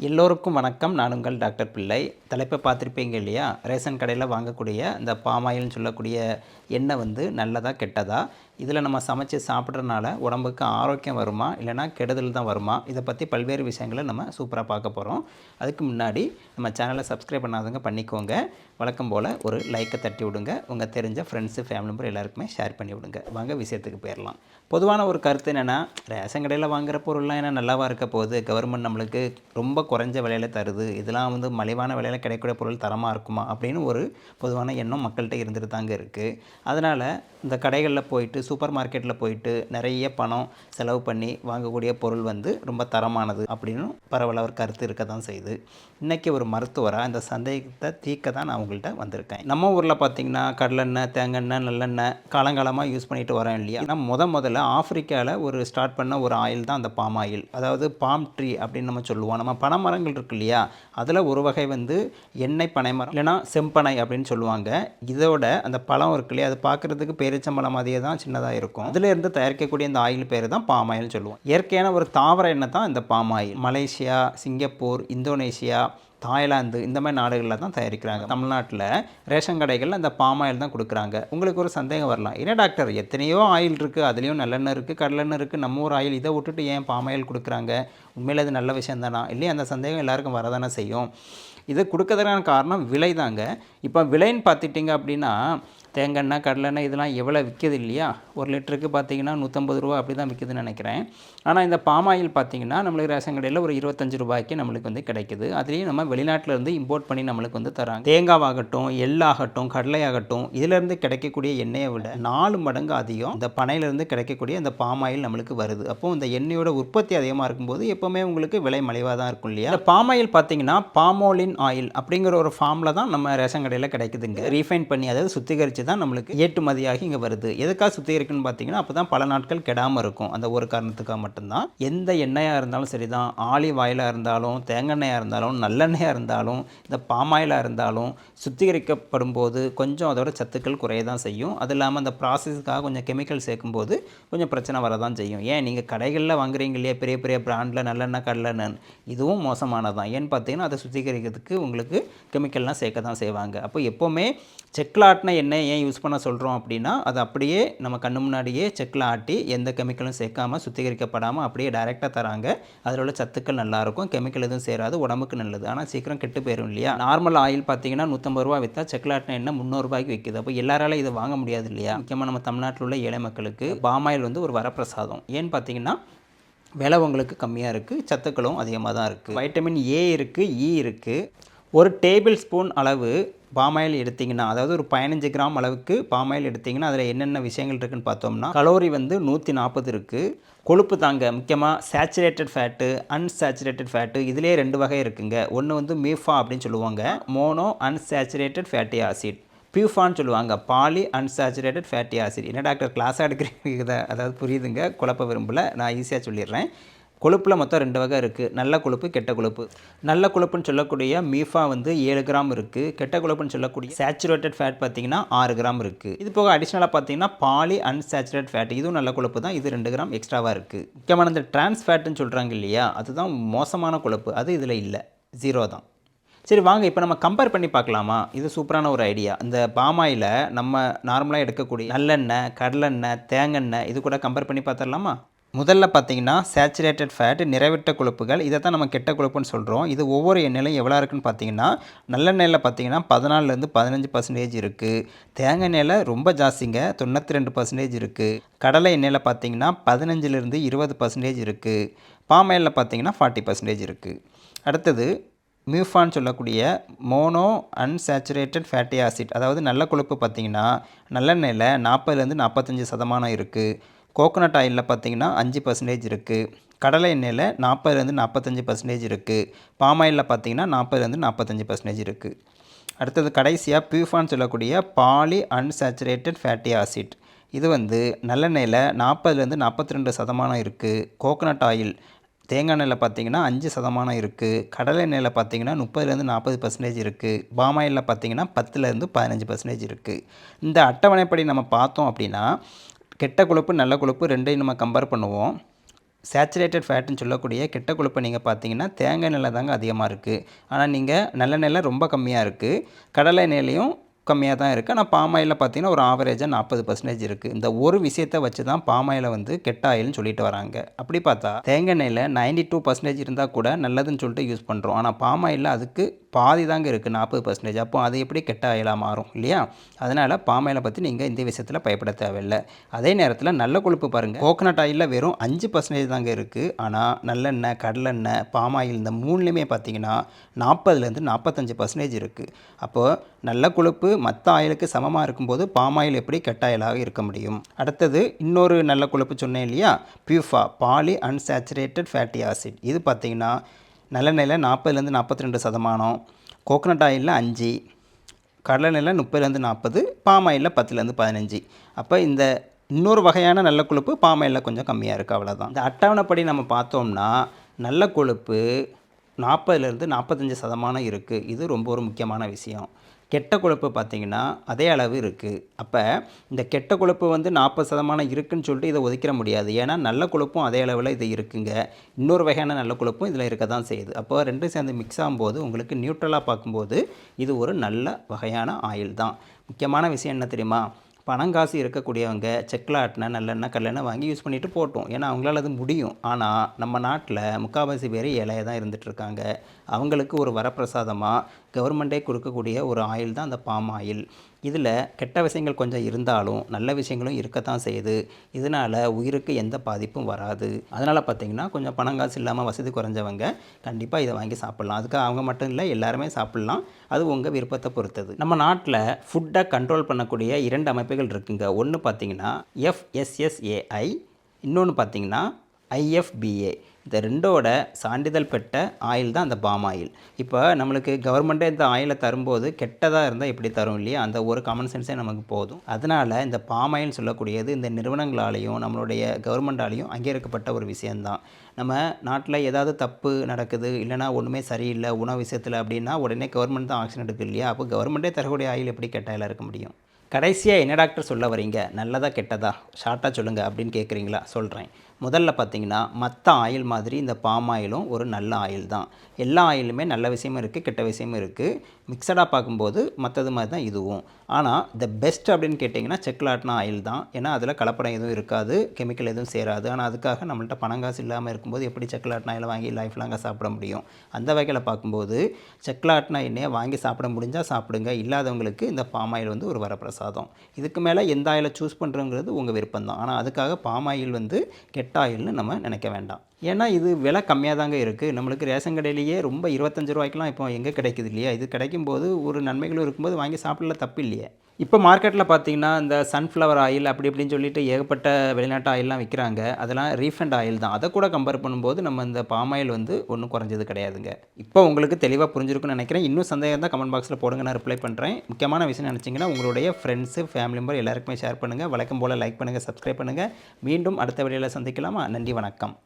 எல்லோருக்கும் வணக்கம். நான் உங்கள் டாக்டர் பிள்ளை. தலைப்பை பார்த்துருப்பீங்க இல்லையா? ரேஷன் கடையில் வாங்கக்கூடிய இந்த பாமாயில்னு சொல்லக்கூடிய எண்ணெய் நல்லதா கெட்டதா? இதில் நம்ம சமைச்சு சாப்பிட்றதுனால உடம்புக்கு ஆரோக்கியம் வருமா, இல்லைனா கெடுதல் தான் வருமா? இதை பற்றி பல்வேறு விஷயங்களை நம்ம சூப்பராக பார்க்க போகிறோம். அதுக்கு முன்னாடி நம்ம சேனலை சப்ஸ்கிரைப் பண்ணாதவங்க பண்ணிக்கோங்க. வழக்கம் போல் ஒரு லைக்கை தட்டி விடுங்க. உங்கள் தெரிஞ்ச ஃப்ரெண்ட்ஸு, ஃபேமிலி மெம்பர் எல்லாருக்குமே ஷேர் பண்ணி விடுங்க. வாங்க விஷயத்துக்கு போயிடலாம். பொதுவான ஒரு கருத்து என்னென்னா, ரேஷன் கடையில் வாங்குகிற பொருள்லாம் என்ன நல்லாவாக இருக்க போகுது? கவர்மெண்ட் நம்மளுக்கு ரொம்ப குறைஞ்ச விலையில் தருது. இதெல்லாம் மலிவான விலையில் கிடைக்கக்கூடிய பொருள் தரமாக இருக்குமா அப்படின்னு ஒரு பொதுவான எண்ணம் மக்கள்கிட்ட இருந்துட்டு தாங்க இருக்குது. அதனால் இந்த கடைகளில் போயிட்டு, சூப்பர் மார்க்கெட்டில் போயிட்டு நிறைய பணம் செலவு பண்ணி வாங்கக்கூடிய பொருள் ரொம்ப தரமானது அப்படின்னு பரவலாக ஒரு கருத்து இருக்க தான் செய்யுது. இன்றைக்கி ஒரு மருத்துவராக இந்த சந்தேகத்தை தீர்க்க தான் நான் உங்கள்கிட்ட வந்திருக்கேன். நம்ம ஊரில் பார்த்திங்கன்னா கடலெண்ணெய், தேங்காய், நல்லெண்ணெய் காலங்காலமாக யூஸ் பண்ணிட்டு வரோம் இல்லையா? ஆனால் முதல்ல ஆப்பிரிக்காவில் ஒரு ஸ்டார்ட் பண்ண ஒரு ஆயில் தான் அந்த பாம் ஆயில். அதாவது பாம் ட்ரீ அப்படின்னு நம்ம சொல்லுவோம். நம்ம பனைமரங்கள் இருக்கு இல்லையா, அதில் ஒரு வகை எண்ணெய் பனைமரம், இல்லைனா செம்பனை அப்படின்னு சொல்லுவாங்க. இதோட அந்த பழம் இருக்கு இல்லையா, அது பார்க்குறதுக்கு பேரிச்சம்பழம் மாதிரியே தான் சின்னதாக இருக்கும். அதிலிருந்து தயாரிக்கக்கூடிய இந்த ஆயில் பேர் தான் பாம் ஆயில்னு சொல்லுவோம். இயற்கையான ஒரு தாவர எண்ணெய் தான் இந்த palm oil. Malaysia, Singapore, Indonesia, Thailand இந்த மாதிரி நாடுகளில் தான் தயாரிக்கிறாங்க. தமிழ்நாட்டில் ரேஷன் கடைகளில் அந்த பாம் ஆயில் தான் கொடுக்குறாங்க. உங்களுக்கு ஒரு சந்தேகம் வரலாம், என்ன டாக்டர் எத்தனையோ ஆயில் இருக்குது, அதுலேயும் நல்லெண்ணெய் இருக்குது, கடலெண்ணெய் இருக்குது, நம்ம ஊர் ஆயில், இதை விட்டுட்டு ஏன் பாம் ஆயில் கொடுக்குறாங்க? உண்மையில் அது நல்ல விஷயம் தானா? இல்லையா? அந்த சந்தேகம் எல்லாருக்கும் வரதானே செய்யும். இது கொடுக்கறதுக்கான காரணம் விலை தாங்க. இப்போ விலைன்னு பார்த்துட்டிங்க அப்படின்னா, தேங்காய், கடலெண்ணெய் இதெல்லாம் எவ்வளோ விற்கிது இல்லையா? ஒரு லிட்டருக்கு பார்த்திங்கன்னா 150 ரூபா அப்படி தான் விற்கிதுன்னு நினைக்கிறேன். ஆனால் இந்த பாம் ஆயில் பார்த்திங்கன்னா நம்மளுக்கு ரேஷன் கடையில் ஒரு 25 ரூபாய்க்கு நம்மளுக்கு கிடைக்குது. அதுலேயும் நம்ம வெளிநாட்டிலேருந்து இம்போர்ட் பண்ணி நம்மளுக்கு தராங்க. தேங்காவாகட்டும், எள்ளாகட்டும், கடலையாகட்டும், இதிலேருந்து கிடைக்கக்கூடிய எண்ணெயை விட 4 மடங்கு அதிகம் இந்த பனையிலேருந்து கிடைக்கக்கூடிய இந்த பாம் ஆயில் நம்மளுக்கு வருது. அப்போது இந்த எண்ணெயோட உற்பத்தி அதிகமாக இருக்கும்போது எப்போவுமே உங்களுக்கு விலை மலிவாக தான் இருக்கும் இல்லையா? இந்த பாம் ஆயில் பார்த்திங்கன்னா பாமோலின் ஆயில் அப்படிங்கிற ஒரு ஃபார்மில் தான் நம்ம ரேஷன் கடையில் கிடைக்குதுங்க. ரீஃபைன் பண்ணி, அதாவது சுத்திகரித்து தான் நம்மளுக்கு ஏற்றுமதியாகி இங்கே வருது. எதுக்காக சுத்திகரிக்குன்னு பார்த்தீங்கன்னா, அப்போ தான் பல நாட்கள் கெடாமல் இருக்கும். அந்த ஒரு காரணத்துக்காக மட்டும்தான். எந்த எண்ணெயாக இருந்தாலும் சரி தான், ஆலிவ் ஆயிலாக இருந்தாலும், தேங்காய் இருந்தாலும், நல்லெண்ணெயாக இருந்தாலும், இந்த பாமாயிலாக இருந்தாலும் சுத்திகரிக்கப்படும் போது கொஞ்சம் அதோட சத்துக்கள் குறைய தான் செய்யும். அது இல்லாமல் அந்த ப்ராசஸுக்காக கொஞ்சம் கெமிக்கல் சேர்க்கும்போது கொஞ்சம் பிரச்சனை வரதான் செய்யும். ஏன் நீங்கள் கடைகளில் வாங்குறீங்க இல்லையா, பெரிய பெரிய பிராண்டில் நல்லெண்ணெய், கடலெண்ணெய், இதுவும் மோசமானதான். ஏன்னு பார்த்தீங்கன்னா, அதை சுத்திகரிக்கிறதுக்கு உங்களுக்கு கெமிக்கல்லாம் சேர்க்க தான் செய்வாங்க. அப்போ எப்போவுமே செக்கில் ஆட்டின எண்ணெய் ஏன் யூஸ் பண்ண சொல்கிறோம் அப்படின்னா, அது அப்படியே நம்ம கண்ணு முன்னாடியே செக்கில் ஆட்டி எந்த கெமிக்கலும் சேர்க்காமல் சுத்திகரிக்கப்படாமல் அப்படியே டைரெக்டாக தராங்க. அதில் உள்ள சத்துக்கள் நல்லாயிருக்கும், கெமிக்கல் எதுவும் சேராது, உடம்புக்கு நல்லது. ஆனால் சீக்கிரம் கெட்டு போயிடும் இல்லையா? நார்மல் ஆயில் பார்த்தீங்கன்னா 150 ரூபா விற்றா செக்கில் ஆட்டின எண்ணெய் 300 ரூபாய்க்கு விற்கிது. அப்போ எல்லாராலும் இதை வாங்க முடியாது இல்லையா? முக்கியமாக நம்ம தமிழ்நாட்டில் உள்ள ஏழை மக்களுக்கு பாம் ஆயில் ஒரு வரப்பிரசாதம். ஏன்னு பார்த்தீங்கன்னா, விலை உங்களுக்கு கம்மியாக இருக்குது, சத்துக்களும் அதிகமாக தான் இருக்குது. வைட்டமின் ஏ இருக்குது, இ இருக்குது. ஒரு டேபிள் ஸ்பூன் அளவு பாமாயில் எடுத்திங்கன்னா, அதாவது ஒரு 15 கிராம் அளவுக்கு பாமாயில் எடுத்திங்கன்னா அதில் என்னென்ன விஷயங்கள் இருக்குதுன்னு பார்த்தோம்னா, கலோரி 140 இருக்குது. கொழுப்பு தாங்க, முக்கியமாக சேச்சுரேட்டட் ஃபேட்டு, அன்சேச்சுரேட்டட் ஃபேட்டு, இதிலே 2 வகை இருக்குங்க. ஒன்று மீஃபா அப்படின்னு சொல்லுவாங்க, மோனோ அன்சேச்சுரேட்டட் ஃபேட்டி ஆசிட். பியூஃபான்னு சொல்லுவாங்க, பாலி அன்சாச்சுரேட்டட் ஃபேட்டி ஆசிட். என்ன டாக்டர் கிளாஸாக எடுக்கிறீங்க? அதாவது புரியுதுங்க, குழப்ப விரும்பல, நான் ஈஸியாக சொல்லிடுறேன். கொழுப்பில் மொத்தம் 2 வகை இருக்குது, நல்ல கொழுப்பு, கெட்ட கொழுப்பு. நல்ல கொழுப்புன்னு சொல்லக்கூடிய மீஃபா 7 கிராம் இருக்குது. கெட்ட கொழுப்புன்னு சொல்லக்கூடிய சேச்சுரேட்டட் ஃபேட் பார்த்திங்கன்னா 6 கிராம் இருக்குது. இது போக அடிஷ்னலாக பார்த்திங்கன்னா பாலி அன்சாச்சுரேட் ஃபேட், இதுவும் நல்ல கொழுப்பு தான், இது 2 கிராம் எக்ஸ்ட்ராவாக இருக்குது. முக்கியமான இந்த டிரான்ஸ் ஃபேட்டுன்னு சொல்கிறாங்க இல்லையா, அதுதான் மோசமான கொழுப்பு, அது இதில் இல்லை, 0 தான். சரி வாங்க, இப்போ நம்ம கம்பேர் பண்ணி பார்க்கலாமா? இது சூப்பரான ஒரு ஐடியா. இந்த பாமாயில் நம்ம நார்மலாக எடுக்கக்கூடிய நல்லெண்ணெய், கடலெண்ணெய், தேங்காய், இது கூட கம்பேர் பண்ணி பார்த்துடலாமா? முதல்ல பார்த்தீங்கன்னா சேச்சுரேட்டட் ஃபேட், நிறைவிட்ட கொழுப்புகள், இதை தான் நம்ம கெட்ட கொழுப்புன்னு சொல்கிறோம். இது ஒவ்வொரு எண்ணெயிலும் எவ்வளோ இருக்குன்னு பார்த்தீங்கன்னா, நல்லெண்ணெயில் பார்த்தீங்கன்னா 14லேருந்து 15% இருக்குது. தேங்காய் எண்ணெயில் ரொம்ப ஜாஸ்திங்க, 92% இருக்குது. கடலை எண்ணெயில் பார்த்தீங்கன்னா 15லேருந்து 20% இருக்குது. பாமாயிலில் பார்த்தீங்கன்னா 40% இருக்குது. அடுத்தது மியூஃபான்னு சொல்லக்கூடிய மோனோ அன்சேச்சுரேட்டட் ஃபேட்டி ஆசிட், அதாவது நல்ல கொழுப்பு பார்த்திங்கன்னா நல்லெண்ணெயில் 40லேருந்து 45% இருக்குது. கோகோனட் ஆயிலில் பார்த்திங்கன்னா 5% இருக்குது. கடலை எண்ணெயில் 40லேருந்து 45% இருக்குது. பாமாயிலில் பார்த்திங்கன்னா 40லேருந்து 45% இருக்குது. அடுத்தது கடைசியாக பியூஃபான்னு சொல்லக்கூடிய பாலி அன்சேச்சுரேட்டட் ஃபேட்டி ஆசிட், இது நல்லெண்ணெயில் 40லேருந்து 42% இருக்குது. கோகோனட் ஆயில், தேங்காய் எண்ணெயில் பார்த்திங்கன்னா 5% இருக்குது. கடலை எண்ணெயில் பார்த்திங்கன்னா 30லேருந்து 40% இருக்குது. பாமாயிலில் பார்த்திங்கன்னா 10லேருந்து 15% இருக்குது. இந்த அட்டவணைப்படி நம்ம பார்த்தோம் அப்படின்னா, கெட்ட கொழுப்பு, நல்ல கொழுப்பு ரெண்டையும் நம்ம கம்பேர் பண்ணுவோம். சேச்சுரேட்டட் ஃபேட்டுன்னு சொல்லக்கூடிய கெட்ட கொழுப்பை நீங்கள் பார்த்தீங்கன்னா தேங்காய் எண்ணெயில் தாங்க அதிகமாக இருக்குது. ஆனால் நீங்கள் நல்லெண்ணெயில் ரொம்ப கம்மியாக இருக்குது. கடலை எண்ணெயிலையும் கம்மியாக தான் இருக்குது. ஆனால் பாம் ஆயிலில் பார்த்தீங்கன்னா ஒரு ஆவரேஜாக 40% இருக்குது. இந்த ஒரு விஷயத்தை வச்சு தான் பாம் ஆயிலை வந்து கெட்ட ஆயில்னு சொல்லிட்டு வராங்க. அப்படி பார்த்தா தேங்காய் எண்ணெயில் 92% இருந்தால் கூட நல்லதுன்னு சொல்லிட்டு யூஸ் பண்ணுறோம். ஆனால் பாம் ஆயிலில் அதுக்கு பாதி தாங்க இருக்குது, 40%. அப்போ அது எப்படி கெட்ட ஆயிலாக மாறும் இல்லையா? அதனால் பாம் ஆயிலை பற்றி நீங்கள் இந்த விஷயத்தில் பயப்பட தேவையில்லை. அதே நேரத்தில் நல்ல கொழுப்பு பாருங்கள், கோகனட் ஆயிலில் வெறும் 5% தாங்க இருக்குது. ஆனால் நல்லெண்ணெய், கடலெண்ணெய், பாம் ஆயில் இந்த மூணுலேயுமே பார்த்தீங்கன்னா 40லேருந்து 45% இருக்குது. அப்போது நல்ல கொழுப்பு மற்ற ஆயிலுக்கு சமமாக இருக்கும்போது பாம் ஆயில் எப்படி கெட்ட ஆயிலாக இருக்க முடியும்? அடுத்தது இன்னொரு நல்ல கொழுப்பு சொன்னேன் இல்லையா, PUFA, polyunsaturated fatty acid. இது பார்த்திங்கன்னா நல்லெண்ணெயில் 40லேருந்து 42%, கோகனட் ஆயிலில் 5%, கடலெண்ணெயில் 30லேருந்து 40%, பாம் ஆயிலில் 10லேருந்து 15%. அப்போ இந்த இன்னொரு வகையான நல்ல கொழுப்பு பாம் ஆயிலில் கொஞ்சம் கம்மியாக இருக்குது, அவ்வளோதான். இந்த அட்டவணைப்படி நம்ம பார்த்தோம்னா நல்ல கொழுப்பு 40லேருந்து 45% இருக்குது. இது ரொம்ப ஒரு முக்கியமான விஷயம். கெட்ட கொழுப்பு பார்த்திங்கன்னா அதே அளவு இருக்குது. அப்போ இந்த கெட்ட கொழுப்பு வந்து 40% இருக்குதுன்னு சொல்லிட்டு இதை ஒதுக்கிற முடியாது. ஏன்னா நல்ல கொழுப்பும் அதே அளவில் இது இருக்குங்க. இன்னொரு வகையான நல்ல கொழுப்பும் இதில் இருக்க தான் செய்யுது. அப்போ ரெண்டும் சேர்ந்து மிக்ஸ் ஆகும்போது உங்களுக்கு நியூட்ரலாக பார்க்கும்போது இது ஒரு நல்ல வகையான ஆயில் தான். முக்கியமான விஷயம் என்ன தெரியுமா? பணங்காசு இருக்கக்கூடியவங்க செக்கில் ஆட்டின நல்லெண்ணெய், கடலெண்ணெய் வாங்கி யூஸ் பண்ணிட்டு போட்டோம். ஏன்னா அவங்களால அது முடியும். ஆனால் நம்ம நாட்டில் முக்கால்வாசி பேர் ஏழையாக தான் இருந்துகிட்ருக்காங்க. அவங்களுக்கு ஒரு வரப்பிரசாதமாக கவர்மெண்ட்டே கொடுக்கக்கூடிய ஒரு ஆயில் தான் அந்த பாம் ஆயில். இதில் கெட்ட விஷயங்கள் கொஞ்சம் இருந்தாலும் நல்ல விஷயங்களும் இருக்கத்தான் செய்யுது. இதனால் உயிருக்கு எந்த பாதிப்பும் வராது. அதனால் பார்த்திங்கன்னா கொஞ்சம் பணங்காசு இல்லாமல் வசதி குறைஞ்சவங்க கண்டிப்பாக இதை வாங்கி சாப்பிட்லாம். அதுக்கு அவங்க மட்டும் இல்லை, எல்லாருமே சாப்பிட்லாம். அது உங்கள் விருப்பத்தை பொறுத்தது. நம்ம நாட்டில் ஃபுட்டை கண்ட்ரோல் பண்ணக்கூடிய 2 அமைப்புகள் இருக்குங்க. ஒன்று பார்த்திங்கன்னா FSSAI, இன்னொன்று பார்த்திங்கன்னா IFBA. இந்த ரெண்டோட சான்றிதழ் பெற்ற ஆயில் தான் அந்த பாம் ஆயில். இப்போ நம்மளுக்கு கவர்மெண்ட்டே இந்த ஆயிலை தரும்போது கெட்டதாக இருந்தால் எப்படி தரும் இல்லையா? அந்த ஒரு காமன் சென்ஸே நமக்கு போதும். அதனால் இந்த பாம் ஆயில் சொல்லக்கூடியது இந்த நிறுவனங்களாலேயும் நம்மளுடைய கவர்மெண்டாலேயும் அங்கீகரிக்கப்பட்ட ஒரு விஷயந்தான். நம்ம நாட்டில் ஏதாவது தப்பு நடக்குது, இல்லைனா ஒன்றுமே சரியில்லை உணவு விஷயத்தில் அப்படின்னா உடனே கவர்மெண்ட் தான் ஆக்ஷன் எடுக்குது இல்லையா? அப்போ கவர்மெண்ட்டே தரக்கூடிய ஆயில் எப்படி கெட்ட ஆயிலாக இருக்க முடியும்? கடைசியாக என்ன டாக்டர் சொல்ல வரீங்க? நல்லதா கெட்டதா ஷார்ட்டாக சொல்லுங்கள் அப்படின்னு கேட்குறீங்களா? சொல்கிறேன். முதல்ல பார்த்திங்கன்னா மற்ற ஆயில் மாதிரி இந்த பாம் ஆயிலும் ஒரு நல்ல ஆயில் தான். எல்லா ஆயிலுமே நல்ல விஷயமும் இருக்குது, கெட்ட விஷயமும் இருக்குது. மிக்சடாக பார்க்கும்போது மற்றது மாதிரி தான் இதுவும். ஆனால் த பெஸ்ட் அப்படின்னு கேட்டிங்கன்னா செக்கில் ஆட்டின ஆயில் தான். ஏன்னா அதில் கலப்படம் எதுவும் இருக்காது, கெமிக்கல் எதுவும் சேராது. ஆனால் அதுக்காக நம்மள்ட்ட பணங்காசு இல்லாமல் இருக்கும்போது எப்படி செக்கில் ஆட்டின ஆயிலை வாங்கி லைஃப் லாங்காக சாப்பிட முடியும்? அந்த வகையில் பார்க்கும்போது செக்கில் ஆட்டின எண்ணெயை வாங்கி சாப்பிட முடிஞ்சால் சாப்பிடுங்க. இல்லாதவங்களுக்கு இந்த பாம் ஆயில் வந்து ஒரு வரப்பிரசாதம். இதுக்கு மேலே எந்த ஆயிலை சூஸ் பண்ணுறங்கிறது உங்கள் விருப்பம் தான். ஆனால் அதுக்காக பாம் ஆயில் வந்து கெட்ட ஆயில்னு நம்ம நினைக்க வேண்டாம். ஏன்னா இது விலை கம்மியாக தாங்க இருக்குது. நம்மளுக்கு ரேஷன் கடையிலேயே ரொம்ப 25 ரூபாய்க்கெலாம் இப்போ எங்கே கிடைக்குது இல்லையா? இது கிடைக்கும்போது ஒரு நன்மைகளும் இருக்கும்போது வாங்கி சாப்பிடல தப்பு இல்லையே. இப்போ மார்க்கெட்டில் பார்த்தீங்கன்னா இந்த சன்ஃப்ளவர் ஆயில் அப்படி இப்படின்னு சொல்லிட்டு ஏகப்பட்ட வெளிநாட்டு ஆயிலெலாம் விற்கிறாங்க. அதெல்லாம் ரீஃபண்ட் ஆயில் தான். அதை கூட கம்பேர் பண்ணும்போது நம்ம இந்த பாம் ஆயில் வந்து ஒன்றும் குறைஞ்சது கிடையாதுங்க. இப்போ உங்களுக்கு தெளிவாக புரிஞ்சிருக்குன்னு நினைக்கிறேன். இன்னும் சந்தேகம் தான் கமெண்ட் பாக்ஸில் போடுங்க, நான் ரிப்ளை பண்ணுறேன். முக்கியமான விஷயம் நினச்சிங்கன்னா உங்களுடைய ஃப்ரெண்ட்ஸு, ஃபேமிலி மெம்பர் எல்லாருக்குமே ஷேர் பண்ணுங்கள். வழக்கம் போல் லைக் பண்ணுங்கள், சப்ஸ்கிரைப் பண்ணுங்கள். மீண்டும் அடுத்த வீடியோவில் சந்திக்கலாமா? நன்றி, வணக்கம்.